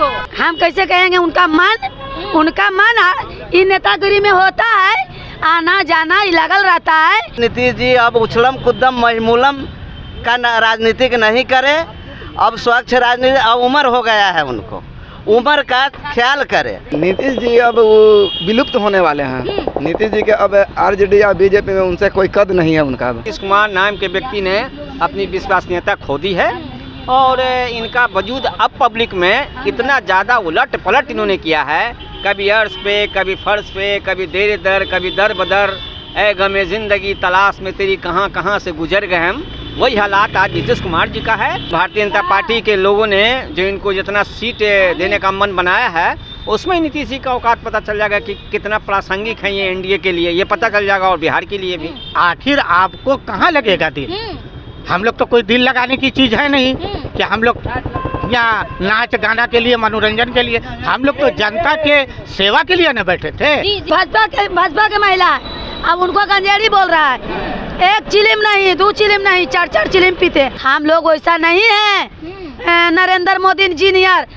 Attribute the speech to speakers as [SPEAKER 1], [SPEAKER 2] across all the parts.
[SPEAKER 1] को?
[SPEAKER 2] हम कैसे कहेंगे? उनका मन इन नेतागिरी में होता है, आना जाना ही लगल रहता है।
[SPEAKER 3] नीतीश जी अब उछलम कुदम महिमूलम का राजनीतिक नहीं करे, अब स्वच्छ राजनीति, अब उम्र हो गया है, उनको उम्र का ख्याल करे।
[SPEAKER 4] नीतीश जी अब वो विलुप्त होने वाले हैं। नीतीश जी के अब आरजेडी या बीजेपी में उनसे कोई कद नहीं है उनका।
[SPEAKER 5] नीतीश कुमार नाम के व्यक्ति ने अपनी विश्वसनीयता खो दी है और इनका वजूद अब पब्लिक में इतना ज़्यादा उलट पलट इन्होंने किया है, कभी अर्श पे, कभी फर्श पे, कभी देर दर, कभी दर बदर, ए गमे ज़िंदगी तलाश में तेरी कहाँ कहाँ से गुजर गए हम। वही हालात आज नीतीश कुमार जी का है। भारतीय जनता पार्टी के लोगों ने जो इनको जितना सीट देने का मन बनाया है, उसमें नीतीश जी का औकात पता चल जाएगा कि कितना प्रासंगिक है ये एनडीए के लिए, ये पता चल जाएगा और बिहार के लिए भी।
[SPEAKER 6] आखिर आपको कहाँ लगेगा दिल? हम लोग तो कोई दिल लगाने की चीज़ है नहीं कि हम लोग यहाँ नाच गाना के लिए, मनोरंजन के लिए, हम लोग तो जनता के सेवा के लिए न बैठे थे।
[SPEAKER 2] भाजपा के महिला अब उनको गंजेड़ी बोल रहा है। एक चिलिम नहीं, दो चिलिम नहीं, चार चिलिम पीते। हम लोग वैसा नहीं है नरेंद्र मोदी जी नियर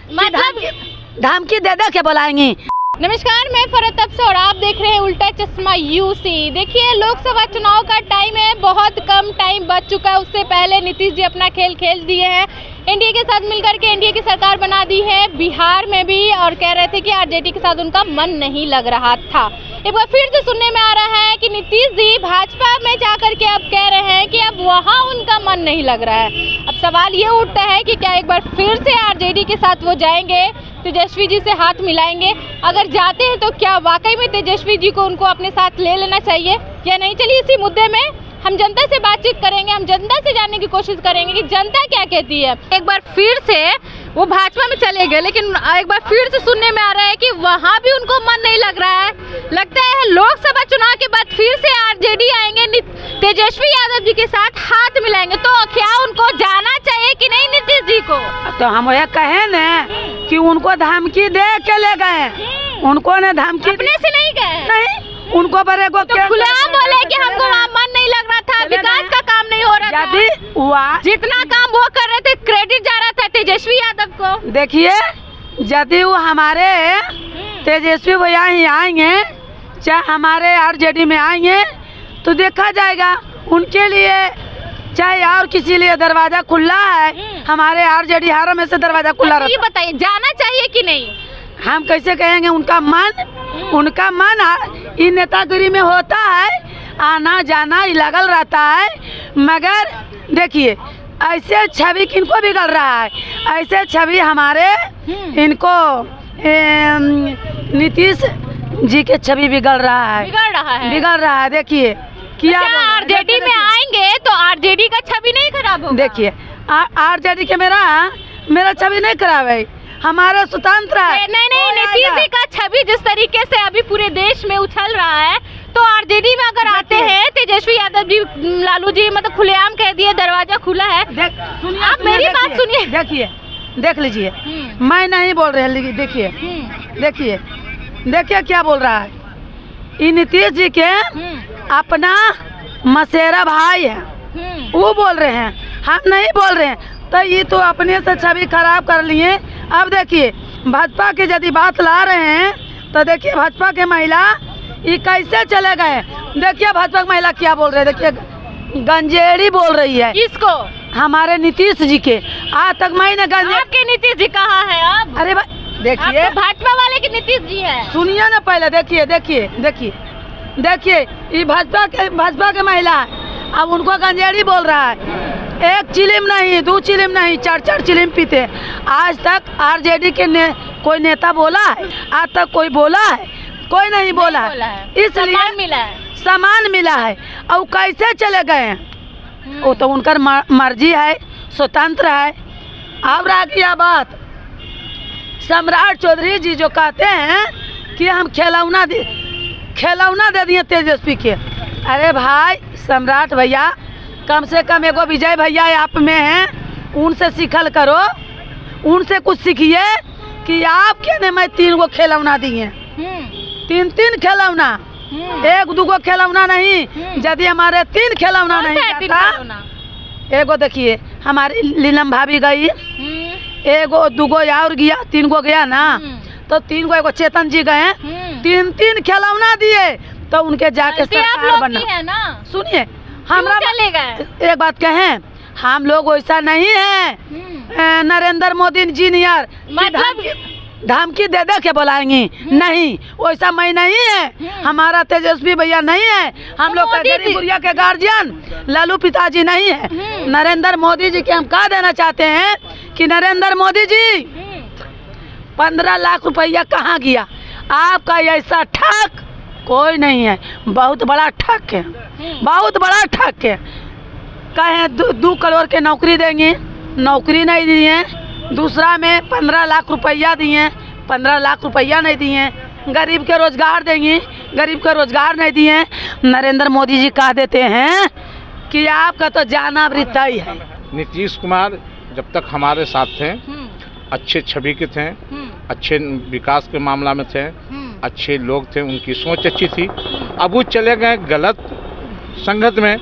[SPEAKER 2] धमकी दे के बुलाएंगे।
[SPEAKER 1] नमस्कार, मैं फरत अफसर और आप देख रहे हैं उल्टा चश्मा यूसी। देखिए, लोकसभा चुनाव का टाइम है, बहुत कम टाइम बच चुका है। उससे पहले नीतीश जी अपना खेल खेल दिए हैं, एनडीए के साथ मिलकर के एनडीए की सरकार बना दी है बिहार में भी, और कह रहे थे कि आरजेडी के साथ उनका मन नहीं लग रहा था। एक बार फिर से सुनने में आ रहा है कि नीतीश जी भाजपा में जाकर के अब कह रहे हैं कि अब वहाँ उनका मन नहीं लग रहा है। अब सवाल ये उठता है कि क्या एक बार फिर से आरजेडी के साथ वो जाएंगे, तेजस्वी जी से हाथ मिलाएंगे? अगर जाते हैं तो क्या वाकई में तेजस्वी जी को उनको अपने साथ ले लेना चाहिए या नहीं? चलिए इसी मुद्दे में हम जनता से बातचीत करेंगे, हम जनता से जानने की कोशिश करेंगे कि जनता क्या कहती है। एक बार फिर से वो भाजपा में चले गए, लेकिन एक बार फिर से सुनने में आ रहा है कि वहाँ भी उनको मन नहीं लग रहा है। लगता है लोकसभा चुनाव के बाद फिर से आरजेडी आएंगे, तेजस्वी यादव जी के साथ हाथ मिलाएंगे। तो क्या उनको जाना चाहिए कि नहीं नीतीश जी को?
[SPEAKER 2] तो हम ये कहे न कि उनको धमकी दे के ले गए, उनको ने धमकी
[SPEAKER 1] अपने से नहीं गए,
[SPEAKER 2] नहीं उनको बड़े को
[SPEAKER 1] तो खुलेआम बोले कि हमको वहाँ मन नहीं लग रहा था, विकास का काम नहीं हो रहा था। जितना काम वो कर रहे थे क्रेडिट जा रहा था तेजस्वी यादव को।
[SPEAKER 2] देखिए, यदि वो हमारे तेजस्वी भैया ही आएंगे, चाहे हमारे आरजेडी में आएंगे, तो देखा जाएगा। उनके लिए चाहे और किसी लिए दरवाजा खुला है, हमारे आरजेडी हारों में से दरवाजा खुला रहता है।
[SPEAKER 1] ये बताइए, जाना चाहिए कि नहीं?
[SPEAKER 2] हम कैसे कहेंगे? उनका मन इन नेतागिरी में होता है, आना जाना ही लगल रहता है। मगर देखिए, ऐसे छवि किनको बिगड़ रहा है? ऐसे छवि हमारे इनको नीतीश जी के छवि बिगड़ रहा है। देखिए क्या
[SPEAKER 1] आरजेडी में आएंगे तो आरजेडी का छवि नहीं खराब होगा?
[SPEAKER 2] देखिए, आरजेडी के मेरा छवि नहीं खराब है, हमारा स्वतंत्र है।
[SPEAKER 1] नहीं, नीतीश जी का छवि जिस तरीके से अभी पूरे देश में उछल रहा है, तो आरजेडी में अगर आते हैं तेजस्वी यादव जी, लालू जी, मतलब खुलेआम कह दिए दरवाजा खुला है। आप मेरी बात सुनिए,
[SPEAKER 2] देख लीजिए, मैं नहीं बोल रहे, देखिए क्या बोल रहा है। ये नीतीश जी के अपना मसेरा भाई है, वो बोल रहे हैं, हम नहीं बोल रहे हैं। तो ये तो अपने से छवि खराब कर लिए। अब देखिए, भाजपा के यदि बात ला रहे हैं तो देखिए भाजपा के महिला ये कैसे चले गए। देखिए भाजपा की महिला क्या बोल रहे हैं, देखिए गंजेड़ी बोल रही है।
[SPEAKER 1] किसको?
[SPEAKER 2] हमारे नीतीश जी के। आज तक मैंने
[SPEAKER 1] आपके नीतीश जी कहाँ है? आप
[SPEAKER 2] अरे देखिए,
[SPEAKER 1] भाजपा वाले के नीतीश जी है।
[SPEAKER 2] सुनिए ना पहले, देखिए ये भाजपा के महिला अब उनको गंजेड़ी बोल रहा है। एक चिलिम नहीं, दो चिलिम नहीं, चार चिलिम पीते। आज तक आरजेडी के कोई नेता बोला है? आज तक कोई बोला है? कोई नहीं बोला है। इसलिए सामान मिला है। और कैसे चले गए हैं वो तो उनका मर्जी है, स्वतंत्र है। अब रह गया बात सम्राट चौधरी जी जो कहते हैं कि हम खिलौना दे दिए तेजस्वी के। अरे भाई सम्राट भैया, कम से कम एगो विजय भैया आप में हैं, उनसे सीखल करो, उनसे कुछ सीखिए कि आप क्या मैं 3 गो खिलौना दिए, 3 खिलौना, 1-2 गो खिलौना नहीं। यदि हमारे 3 खिलौना नहीं जाता, एगो देखिए हमारी लीलम भाभी गई, एगो दूगो और गया, 3 गो गया ना, तो 3 गो, एगो चेतन जी गए, 3 खिलौना दिए, तो उनके जाके
[SPEAKER 1] गलती आप
[SPEAKER 2] सरकार
[SPEAKER 1] लोग
[SPEAKER 2] बना।
[SPEAKER 1] की है ना,
[SPEAKER 2] सुनिए,
[SPEAKER 1] क्यों
[SPEAKER 2] हमरा
[SPEAKER 1] चले गए?
[SPEAKER 2] एक बात कहें, हम लोग वैसा नहीं है नरेंद्र मोदी जी नियर
[SPEAKER 1] मतलब
[SPEAKER 2] धमकी दे दे के बुलाएंगी, नहीं, वैसा मैं नहीं है, हमारा तेजस्वी भैया नहीं है, हम लोग का
[SPEAKER 1] मोदी
[SPEAKER 2] गरीब
[SPEAKER 1] जी।
[SPEAKER 2] गुड़िया के गार्जियन लालू पिताजी नहीं है, नरेंद्र मोदी जी के हम कह देना चाहते हैं कि नरेंद्र मोदी जी 15 लाख रुपया कहाँ गया? आपका ऐसा ठग कोई नहीं है, बहुत बड़ा ठग है, बहुत बड़ा ठग है। कहे 2 करोड़ के नौकरी देंगे, नौकरी नहीं दिए, दूसरा में 15 लाख रुपया दिए, 15 लाख रुपया नहीं दिए, गरीब के रोजगार देंगे, गरीब के रोजगार नहीं दिए। नरेंद्र मोदी जी कह देते हैं कि आपका तो जाना वृत्ता ही है।
[SPEAKER 7] नीतीश कुमार जब तक हमारे साथ थे, अच्छे छवि के थे, अच्छे विकास के मामला में थे, अच्छे लोग थे, उनकी सोच अच्छी थी। अब वो चले गए गलत संगत में,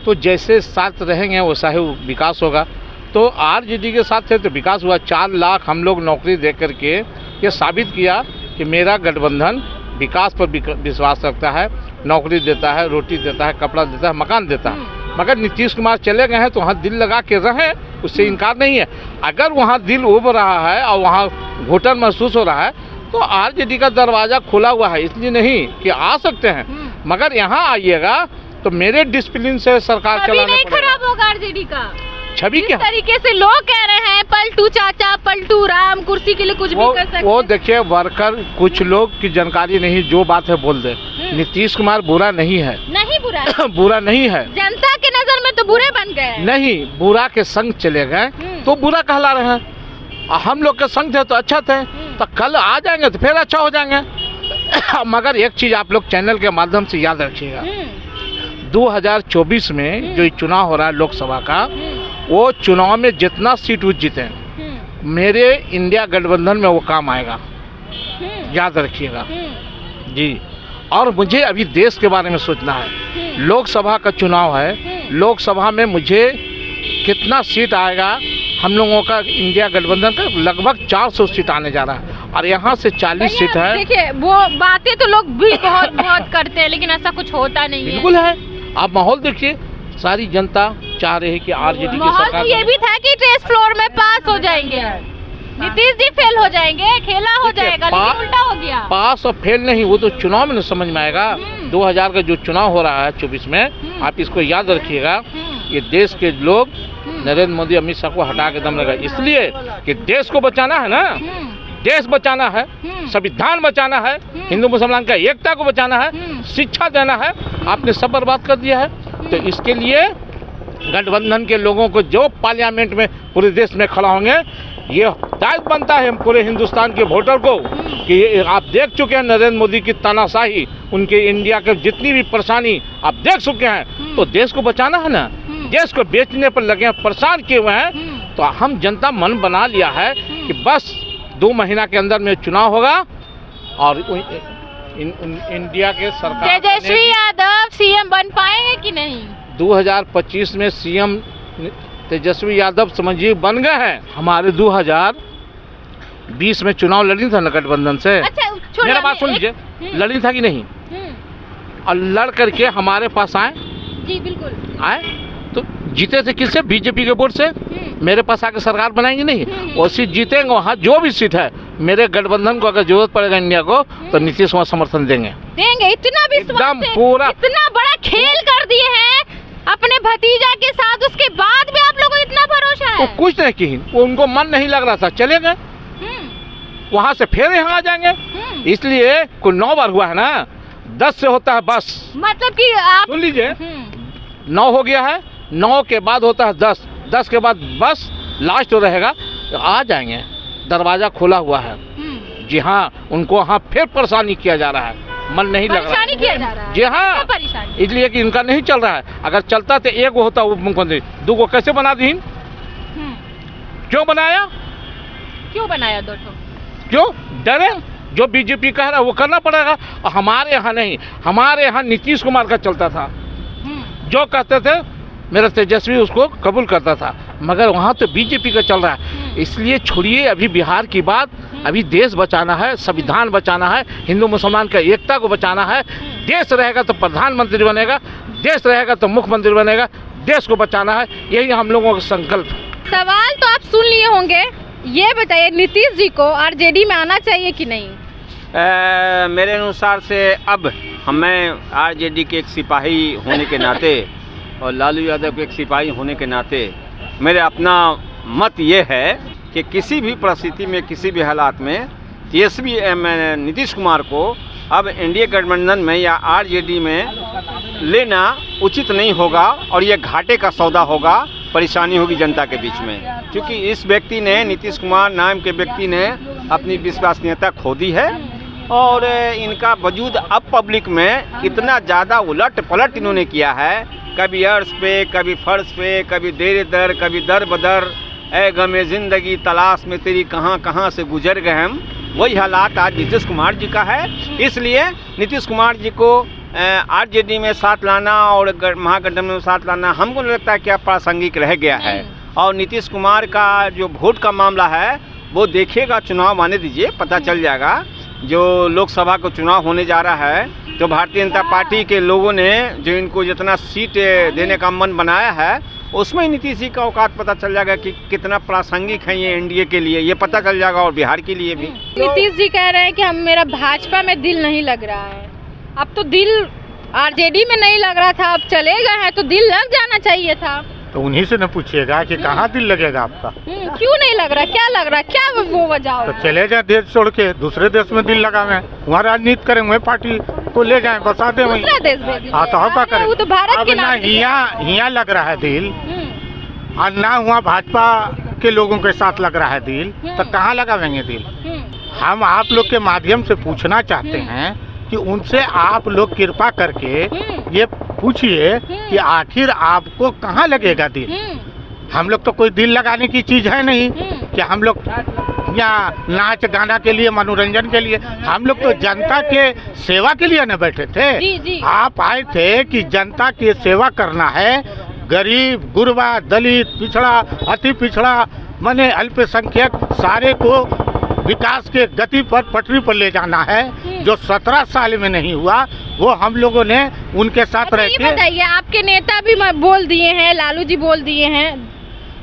[SPEAKER 7] तो जैसे साथ रहेंगे वैसा ही विकास होगा। तो आरजेडी के साथ थे तो विकास हुआ। 4 लाख हम लोग नौकरी दे करके ये साबित किया कि मेरा गठबंधन विकास पर विश्वास रखता है, नौकरी देता है, रोटी देता है, कपड़ा देता है, मकान देता है। मगर नीतीश कुमार चले गए हैं तो वहाँ दिल लगा के रहें, उससे इनकार नहीं है। अगर वहाँ दिल उब रहा है और वहाँ घुटन महसूस हो रहा है तो आरजेडी का दरवाज़ा खुला हुआ है, इसलिए नहीं कि आ सकते हैं, मगर यहाँ आइएगा तो मेरे डिसिप्लिन से सरकार चलाने
[SPEAKER 1] नहीं खराब होगा आरजेडी का
[SPEAKER 7] छवि।
[SPEAKER 1] जिस
[SPEAKER 7] क्या
[SPEAKER 1] तरीके से लोग कह रहे हैं पलटू चाचा, पलटू राम, कुर्सी के लिए कुछ भी कर सकते
[SPEAKER 7] वो देखिए, वर्कर कुछ लोग की जानकारी नहीं, जो बात है बोल दे। नीतीश कुमार बुरा नहीं है,
[SPEAKER 1] नहीं बुरा है।
[SPEAKER 7] बुरा नहीं है,
[SPEAKER 1] जनता के नजर में तो बुरे बन गए।
[SPEAKER 7] नहीं, बुरा के संग चले गए तो बुरा कहला रहे हैं। हम लोग के संग थे तो अच्छा थे, तो कल आ जाएंगे तो फिर अच्छा हो जाएंगे। मगर एक चीज आप लोग चैनल के माध्यम से याद रखिएगा, 2024 में जो ये चुनाव हो रहा है लोकसभा का, वो चुनाव में जितना सीट वो जीते, मेरे इंडिया गठबंधन में वो काम आएगा, याद रखिएगा जी। और मुझे अभी देश के बारे में सोचना है। लोकसभा का चुनाव है, लोकसभा में मुझे कितना सीट आएगा, हम लोगों का इंडिया गठबंधन का लगभग 400 सीट आने जा रहा है, और यहाँ से 40 सीट है।
[SPEAKER 1] देखिए, वो बातें तो लोग भी बहुत बहुत करते हैं, लेकिन ऐसा कुछ होता नहीं है।
[SPEAKER 7] बिल्कुल है। आप माहौल देखिए, सारी जनता चाह रही है कि आरजेडी की
[SPEAKER 1] माहौल
[SPEAKER 7] सरकार।
[SPEAKER 1] तो ये भी था कि टेस्ट फ्लोर में पास हो जाएंगे, नीतीश जी फेल हो जाएंगे, खेला हो जाएगा, लेकिन उल्टा हो गया।
[SPEAKER 7] पास और फेल नहीं, वो तो चुनाव में न समझ में आएगा। 2000 का जो चुनाव हो रहा है 24 में, आप इसको याद रखिएगा, ये देश के लोग नरेंद्र मोदी, अमित शाह को हटा के दम लगा, इसलिए कि देश को बचाना है ना, देश बचाना है, संविधान बचाना है, हिंदू मुसलमान का एकता को बचाना है, शिक्षा देना है। आपने सब बर्बाद कर दिया है। तो इसके लिए गठबंधन के लोगों को जो पार्लियामेंट में पूरे देश में खड़ा होंगे, ये दायित्व बनता है पूरे हिंदुस्तान के वोटर को कि आप देख चुके हैं नरेंद्र मोदी की तानाशाही, उनके इंडिया के जितनी भी परेशानी आप देख चुके हैं। तो देश को बचाना है ना, देश को बेचने पर लगे हैं, परेशान किए हुए हैं। तो हम जनता मन बना लिया है कि बस 2 महीना के अंदर में चुनाव होगा और इंडिया के सरकार
[SPEAKER 1] तेजस्वी यादव सीएम बन पाएंगे कि नहीं?
[SPEAKER 7] 2025 में सीएम तेजस्वी यादव समझिए बन गए हैं। हमारे 2020 में चुनाव लड़ी था ना गठबंधन से।
[SPEAKER 1] अच्छा,
[SPEAKER 7] मेरा बात सुन लीजिए, लड़ी था कि नहीं, और लड़ करके हमारे पास आए।
[SPEAKER 1] जी बिल्कुल
[SPEAKER 7] आए तो जीते थे किससे? बीजेपी के वोट से। मेरे पास आके सरकार बनाएंगे नहीं, वो सीट जीतेंगे। वहाँ जो भी सीट है, मेरे गठबंधन को अगर जरूरत पड़ेगा इंडिया को, तो नीतीश कुमार समर्थन देंगे।
[SPEAKER 1] इतना विश्वास
[SPEAKER 7] एकदम
[SPEAKER 1] है,
[SPEAKER 7] पूरा।
[SPEAKER 1] इतना बड़ा खेल कर दिए हैं अपने भतीजा के साथ, उसके बाद भी आप लोगों को इतना भरोसा है?
[SPEAKER 7] वो कुछ नहीं की, वो उनको मन नहीं लग रहा था, चले गए। वहाँ से फिर यहाँ आ जाएंगे। इसलिए कोई 9 बार हुआ है ना, 10 से होता है बस।
[SPEAKER 1] मतलब कि आप
[SPEAKER 7] सुन लीजिए, 9 हो गया है, 9 के बाद होता है 10, 10 के बाद बस लास्ट हो रहेगा, तो आ जाएंगे। दरवाजा खुला हुआ है। जी हाँ, उनको वहाँ फिर परेशानी किया जा रहा है, मन नहीं लग रहा
[SPEAKER 1] परेशानी
[SPEAKER 7] है।
[SPEAKER 1] किया जा रहा है।
[SPEAKER 7] जी हाँ,
[SPEAKER 1] परेशानी
[SPEAKER 7] इसलिए कि इनका नहीं चल रहा है। अगर चलता तो एक होता उप मुख्यमंत्री, 2 को कैसे बना दी? क्यों बनाया?
[SPEAKER 1] क्यों बनाया 2 ठो?
[SPEAKER 7] क्यों डरे? जो बीजेपी कह रहा है वो करना पड़ेगा। और हमारे यहाँ नहीं, हमारे यहाँ नीतीश कुमार का चलता था, जो कहते थे मेरा तेजस्वी उसको कबूल करता था। मगर वहाँ तो बीजेपी का चल रहा है। इसलिए छोड़िए अभी बिहार की बात, अभी देश बचाना है, संविधान बचाना है, हिंदू मुसलमान का एकता को बचाना है। देश रहेगा तो प्रधानमंत्री बनेगा, देश रहेगा तो मुख्यमंत्री बनेगा, देश को बचाना है, यही हम लोगों का संकल्प है।
[SPEAKER 1] सवाल तो आप सुन लिए होंगे, ये बताइए नीतीश जी को आरजेडी में आना चाहिए कि नहीं?
[SPEAKER 5] मेरे अनुसार से अब हमें आरजेडी के एक सिपाही होने के नाते और लालू यादव के एक सिपाही होने के नाते मेरे अपना मत ये है कि किसी भी परिस्थिति में, किसी भी हालात में नीतीश कुमार को अब एनडीए गठबंधन में या आरजेडी में लेना उचित नहीं होगा और ये घाटे का सौदा होगा, परेशानी होगी जनता के बीच में। क्योंकि इस व्यक्ति ने, नीतीश कुमार नाम के व्यक्ति ने अपनी विश्वसनीयता खो दी है और इनका वजूद अब पब्लिक में इतना ज़्यादा उलट पलट इन्होंने किया है, कभी अर्श पे, कभी फर्श पे, कभी देर दर, कभी दर बदर, ए गमे ज़िंदगी तलाश में तेरी कहाँ कहाँ से गुजर गए हम। वही हालात आज नीतीश कुमार जी का है। इसलिए नीतीश कुमार जी को आरजेडी में साथ लाना और महागठबंधन में साथ लाना हमको लगता है कि प्रासंगिक रह गया है। और नीतीश कुमार का जो वोट का मामला है वो देखिएगा, चुनाव आने दीजिए, पता चल जाएगा। जो लोकसभा को चुनाव होने जा रहा है, तो भारतीय जनता पार्टी के लोगों ने जो इनको जितना सीट देने का मन बनाया है, उसमें नीतीश जी का औकात पता चल जाएगा कि कितना प्रासंगिक है ये एनडीए के लिए, ये पता चल जाएगा और बिहार के लिए भी।
[SPEAKER 1] नीतीश जी कह रहे हैं कि मेरा भाजपा में दिल नहीं लग रहा है। अब तो दिल आरजेडी में नहीं लग रहा था, अब चले गए हैं तो दिल लग जाना चाहिए था।
[SPEAKER 6] तो उन्हीं से न पूछिएगा कि कहाँ दिल लगेगा आपका।
[SPEAKER 1] क्यों नहीं लग रहा, क्या लग रहा, क्या वो वजह?
[SPEAKER 6] तो चले जाए देश छोड़ के दूसरे देश में दिल लगावे, वहाँ राजनीति करें, वहीं पार्टी को ले जाए, बसा दे वहीं।
[SPEAKER 1] दूसरा देश भेजिए।
[SPEAKER 6] हाँ तो क्या करें?
[SPEAKER 1] वो तो भारत
[SPEAKER 6] अब
[SPEAKER 1] के
[SPEAKER 6] ना
[SPEAKER 1] नाम पे
[SPEAKER 6] यहाँ लग रहा है दिल और ना हुआ भाजपा के लोगों के साथ लग रहा है दिल, तो कहाँ लगावेंगे दिल? हम आप लोग के माध्यम से पूछना चाहते हैं कि उनसे आप लोग कृपा करके ये पूछिए कि आखिर आपको कहाँ लगेगा दिल। हम लोग तो कोई दिल लगाने की चीज़ है नहीं कि हम लोग यहाँ नाच गाना के लिए, मनोरंजन के लिए, हम लोग तो जनता के सेवा के लिए न बैठे थे।
[SPEAKER 1] जी।
[SPEAKER 6] आप आए थे कि जनता की सेवा करना है, गरीब, गुरबा, दलित, पिछड़ा, अति पिछड़ा, माने अल्पसंख्यक, सारे को विकास के गति पर, पटरी पर ले जाना है। जो 17 साल में नहीं हुआ वो हम लोगों ने उनके साथ रह के।
[SPEAKER 1] बताइए, आपके नेता भी बोल दिए हैं, लालू जी बोल दिए हैं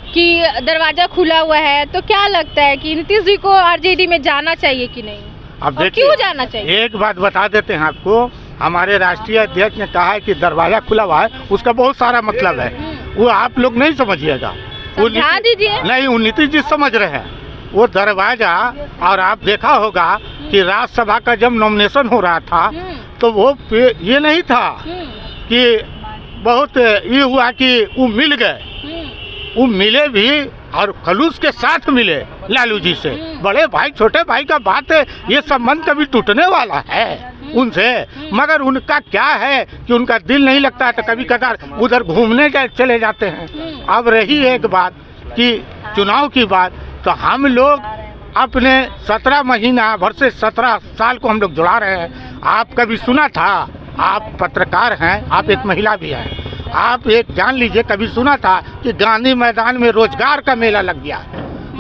[SPEAKER 1] कि दरवाजा खुला हुआ है, तो क्या लगता है कि नीतीश जी को आरजेडी में जाना चाहिए कि नहीं?
[SPEAKER 6] अब देखिए,
[SPEAKER 1] क्यों जाना चाहिए?
[SPEAKER 6] एक बात बता देते हैं आपको, हमारे राष्ट्रीय अध्यक्ष ने कहा है कि दरवाजा खुला हुआ है, उसका बहुत सारा मतलब है, वो आप लोग नहीं समझिएगा।
[SPEAKER 1] समझा दीजिए।
[SPEAKER 6] नहीं, वो नीतीश जी समझ रहे हैं वो दरवाजा। और आप देखा होगा कि राज्यसभा का जब नॉमिनेशन हो रहा था तो वो ये नहीं था कि बहुत ये हुआ कि वो मिल गए, वो मिले भी और खलूस के साथ मिले लालू जी से। बड़े भाई छोटे भाई का बात है, ये संबंध कभी टूटने वाला है उनसे। मगर उनका क्या है कि उनका दिल नहीं लगता है तो कभी कदार उधर घूमने चले जाते हैं। अब रही एक बात कि चुनाव की बात, तो हम लोग अपने 17 महीना भर से 17 साल को हम लोग जुड़ा रहे हैं। आप कभी सुना था, आप पत्रकार हैं, आप एक महिला भी हैं, आप एक जान लीजिए, कभी सुना था कि गांधी मैदान में रोजगार का मेला लग गया,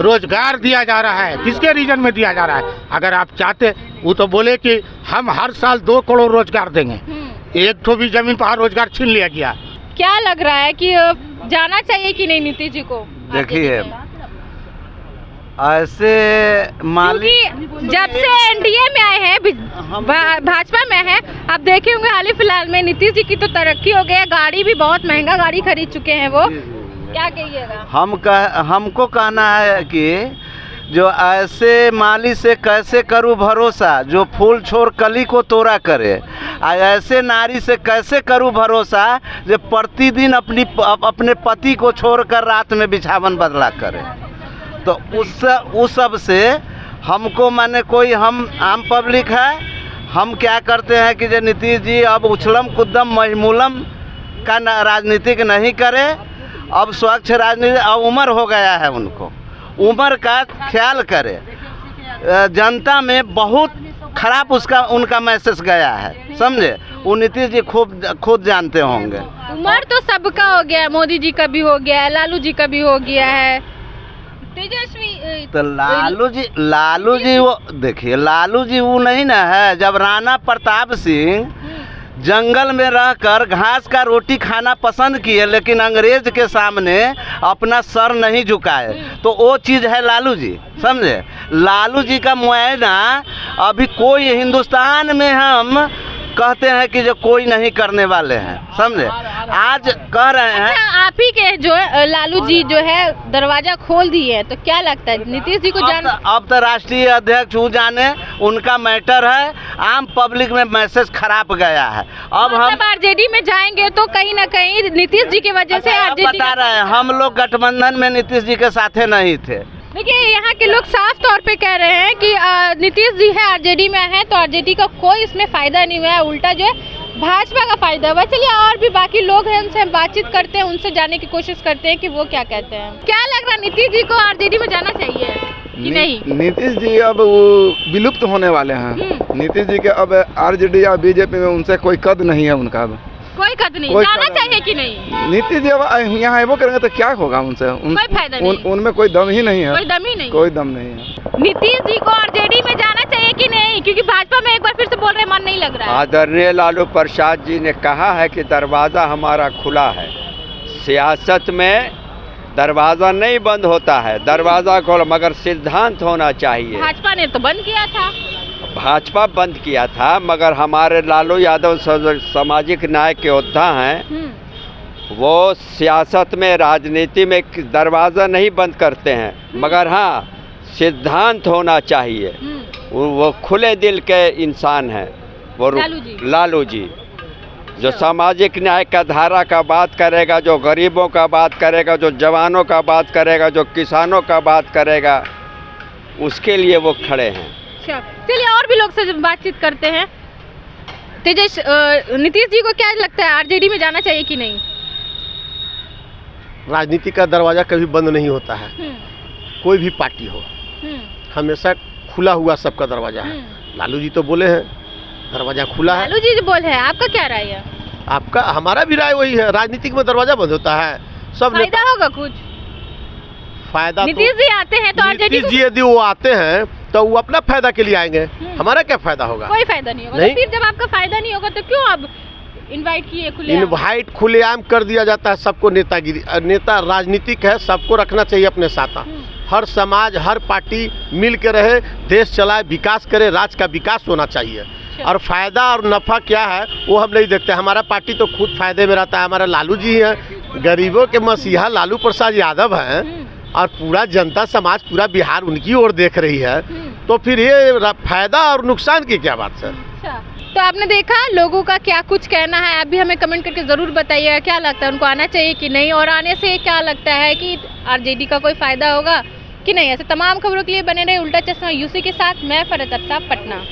[SPEAKER 6] रोजगार दिया जा रहा है? किसके रीजन में दिया जा रहा है? अगर आप चाहते, वो तो बोले कि हम हर साल 2 करोड़ रोजगार देंगे, एक तो भी जमीन पर रोजगार छीन लिया गया।
[SPEAKER 1] क्या लग रहा है कि जाना चाहिए कि नहीं नीतीश जी को?
[SPEAKER 3] देखिए, ऐसे मालिक
[SPEAKER 1] जब से एनडीए में आए हैं, भाजपा में है, आप देखे होंगे हाल ही फिलहाल में नीतीश जी की तो तरक्की हो गई है, गाड़ी भी बहुत महंगा गाड़ी खरीद चुके हैं वो। क्या कहिएगा?
[SPEAKER 3] हमको कहना है कि जो ऐसे माली से कैसे करूँ भरोसा, जो फूल छोड़ कली को तोड़ा करे, ऐसे नारी से कैसे करूँ भरोसा जो प्रतिदिन अपने पति को छोड़कर रात में बिछावन बदला करे। तो उस सब से हमको, माने कोई हम आम पब्लिक है, हम क्या करते हैं कि जो नीतीश जी अब उछलम कुद्दम महिमूलम का राजनीतिक नहीं करे, अब स्वच्छ राजनीति, अब उम्र हो गया है, उनको उम्र का ख्याल करे। जनता में बहुत खराब उनका मैसेज गया है, समझे? वो नीतीश जी खुद जानते होंगे।
[SPEAKER 1] उम्र तो सबका हो गया है, मोदी जी का भी हो गया है, लालू जी का भी हो गया है, तेजस्वी
[SPEAKER 3] तो लालू जी वो देखिए, लालू जी वो नहीं ना है। जब राणा प्रताप सिंह जंगल में रहकर घास का रोटी खाना पसंद किए, लेकिन अंग्रेज के सामने अपना सर नहीं झुकाए, तो वो चीज़ है लालू जी, समझे। लालू जी का मुआयना अभी कोई हिंदुस्तान में हम कहते हैं कि जो कोई नहीं करने वाले हैं, समझे। आज कह रहे हैं।
[SPEAKER 1] अच्छा, आप ही के जो लालू जी जो है दरवाजा खोल दिए, तो क्या लगता है नीतीश जी को
[SPEAKER 3] अब तो राष्ट्रीय अध्यक्ष वो जाने, उनका मैटर है। आम पब्लिक में मैसेज खराब गया है। अब हम
[SPEAKER 1] आरजेडी में जाएंगे तो कहीं ना कहीं नीतीश जी की वजह से आरजेडी
[SPEAKER 3] बता रहे हैं, हम लोग गठबंधन में नीतीश जी के साथे नहीं थे।
[SPEAKER 1] देखिए, यहाँ के लोग साफ तौर पे कह रहे हैं कि नीतीश जी है आरजेडी में है, तो आरजेडी का कोई इसमें फायदा नहीं हुआ है, उल्टा जो है भाजपा का फायदा हुआ। चलिए, और भी बाकी लोग हैं, उनसे हम बातचीत करते हैं, उनसे जानने की कोशिश करते हैं कि वो क्या कहते हैं। क्या लग रहा है, नीतीश जी को आरजेडी में जाना चाहिए कि नहीं?
[SPEAKER 4] नीतीश जी अब वो विलुप्त होने वाले हैं। नीतीश जी के अब आरजेडी या बीजेपी में उनसे कोई कद नहीं है उनका। अब
[SPEAKER 1] कोई कद नहीं, जाना चाहिए कि नहीं?
[SPEAKER 4] नीतीश जी अब यहाँ आए वो करेंगे तो क्या होगा उनसे?
[SPEAKER 1] कोई फायदा नहीं,
[SPEAKER 4] उनमें कोई दम ही नहीं है।
[SPEAKER 1] कोई दम ही नहीं,
[SPEAKER 4] कोई दम नहीं है।
[SPEAKER 1] नीतीश जी को आरजेडी में जाना चाहिए कि नहीं? क्योंकि भाजपा में एक बार फिर से बोल रहे मन नहीं लग रहा है।
[SPEAKER 8] आदरणीय लालू प्रसाद जी ने कहा है कि दरवाज़ा हमारा खुला है। सियासत में दरवाज़ा नहीं बंद होता है, दरवाज़ा खोलो, मगर सिद्धांत होना चाहिए।
[SPEAKER 1] भाजपा ने तो बंद किया था।
[SPEAKER 8] भाजपा बंद किया था, मगर हमारे लालू यादव सामाजिक न्याय के योद्धा हैं, वो सियासत में, राजनीति में दरवाज़ा नहीं बंद करते हैं, मगर हाँ सिद्धांत होना चाहिए। वो खुले दिल के इंसान हैं वो लालू जी, जो सामाजिक न्याय का धारा का बात करेगा, जो गरीबों का बात करेगा, जो जवानों का बात करेगा, जो किसानों का बात करेगा, उसके लिए वो खड़े हैं।
[SPEAKER 1] चलिए, और भी लोग से बातचीत करते हैं। नीतीश जी को क्या लगता है, आरजेडी में जाना चाहिए कि नहीं?
[SPEAKER 9] राजनीति का दरवाजा कभी बंद नहीं होता है, कोई भी पार्टी हो, हमेशा खुला हुआ सबका दरवाजा है। लालू जी तो बोले हैं दरवाजा खुला है।
[SPEAKER 1] लालू जी बोले हैं, आपका क्या राय है?
[SPEAKER 9] आपका, हमारा भी राय वही है, राजनीतिक में दरवाजा बंद होता है। सब
[SPEAKER 1] फायदा होगा कुछ?
[SPEAKER 9] फायदा
[SPEAKER 1] नीतीश जी आते हैं तो आरजेडी
[SPEAKER 9] नीतीश जी यदि वो आते हैं तो वो अपना फायदा के लिए आएंगे, हमारा क्या फायदा होगा?
[SPEAKER 1] कोई फायदा नहीं होगा। तो फिर जब आपका फायदा नहीं होगा तो क्यों आप इनवाइट किए खुलेआम?
[SPEAKER 9] इनवाइट खुलेआम कर दिया जाता है सबको। नेतागिरी, नेता राजनीतिक है, सबको रखना चाहिए अपने साथ। हर समाज, हर पार्टी मिल के रहे, देश चलाए, विकास करे, राज्य का विकास होना चाहिए। और फायदा और नफा क्या है वो हम नहीं देखते। हमारा पार्टी तो खुद फायदे में रहता है। हमारा लालू जी हैं, गरीबों के मसीहा लालू प्रसाद यादव हैं, और पूरा जनता समाज, पूरा बिहार उनकी ओर देख रही है, तो फिर ये फायदा और नुकसान की क्या बात है?
[SPEAKER 1] तो आपने देखा लोगों का क्या कुछ कहना है। आप भी हमें कमेंट करके ज़रूर बताइएगा, क्या लगता है उनको आना चाहिए कि नहीं, और आने से क्या लगता है कि आरजेडी का कोई फ़ायदा होगा कि नहीं। ऐसे तमाम खबरों के लिए बने रहे उल्टा चश्मा यूसी के साथ। मैं फरहत अफसाब, पटना।